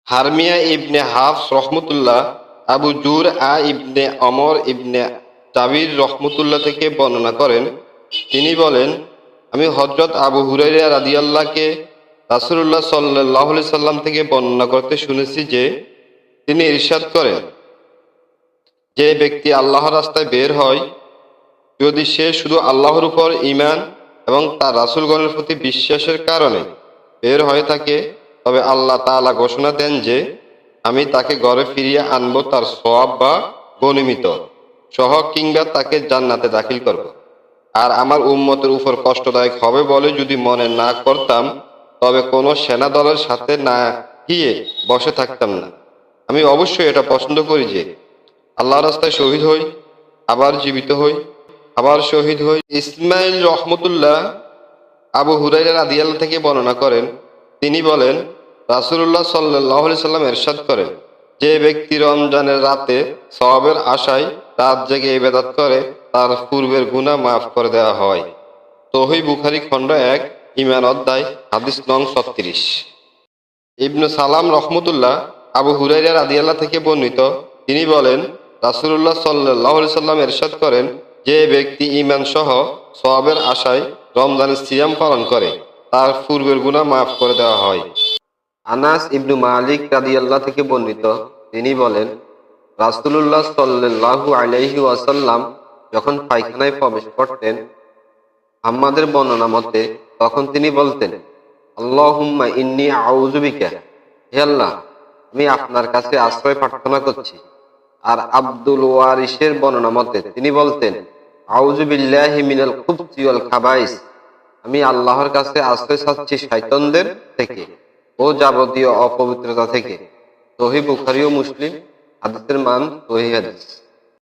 হারমিয়া ইবনে হাফস রহমতুল্লাহ আবু জুর ইবনে অমর ইবনে জাবির রহমতুল্লাহ থেকে বর্ণনা করেন। তিনি বলেন, আমি হযরত আবু হুরায়রা রাদিয়াল্লাহকে রাসূলুল্লাহ সাল্লাল্লাহু আলাইহি সাল্লাম থেকে বর্ণনা করতে শুনেছি যে তিনি ইরশাদ করেন, যে ব্যক্তি আল্লাহর রাস্তায় বের হয়, যদি সে শুধু আল্লাহর উপর ঈমান এবং তার রাসূলগণের প্রতি বিশ্বাসের কারণে বের হয়ে থাকে, তবে আল্লাহ তাআলা ঘোষণা দেন যে আমি তাকে ঘরে ফিরিয়ে আনবো তার সওয়াব বা গনিমত সহ, কিংবা তাকে জান্নাতে দাখিল করব। আর আমার উম্মতের উপর কষ্টদায়ক হবে বলে যদি মনে না করতাম, তবে কোনো সেনা দলের সাথে না গিয়ে বসে থাকতাম না। আমি অবশ্যই এটা পছন্দ করি যে আল্লাহর রাস্তায় শহীদ হই, আবার জীবিত হই, আবার শহীদ হই। ইসমাইল রহমতুল্লাহ আবু হুরায়রা রাদিয়াল্লাহু থেকে বর্ণনা করেন। তিনি বলেন, রাসূলুল্লাহ সাল্লাল্লাহু আলাইহি সাল্লাম ইরশাদ করেন, যে ব্যক্তি রমজানের রাতে সওয়াবের আশায় রাত জেগে ইবাদত করে, তার পূর্বের গুনাহ মাফ করে দেওয়া হয়। সহিহ বুখারী খণ্ড 1 ঈমান অধ্যায় হাদিস নং 36। ইবনে সালাম রহমতুল্লাহ আবু হুরায়রা রাদিয়াল্লাহু থেকে বর্ণিত। তিনি বলেন, রাসূলুল্লাহ সাল্লাল্লাহু আলাইহি সাল্লাম ইরশাদ করেন, যে ব্যক্তি ঈমান সহ সওয়াবের আশায় রমজানের সিয়াম পালন করে, তার পূর্বের গুনাহ মাফ করে দেওয়া হয়। আনাস ইবনু মালিক রাদিয়াল্লাহু থেকে বর্ণিত। তিনি বলেন, রাসূলুল্লাহ সাল্লাল্লাহু আলাইহি ওয়াসাল্লাম যখন পায়খানায় প্রবেশ করতেন আমাদের বর্ণনা মতে, তখন তিনি বলতেন, আল্লাহুম্মা ইন্নী আউযু বিকা, হে আল্লাহ, আমি আপনার কাছে আশ্রয় প্রার্থনা করছি। আর আব্দুল ওয়ারিসের বর্ণনা মতে তিনি বলতেন, আউযু বিল্লাহি মিনাল খুবসি ওয়াল খাবাইস, আমি আল্লাহর কাছে আশ্রয় চাচ্ছি শয়তানদের থেকে ও যাবতীয় অপবিত্রতা থেকে। সহিহ বুখারী ও মুসলিম, হাদিসের মান সহিহ হাদিস।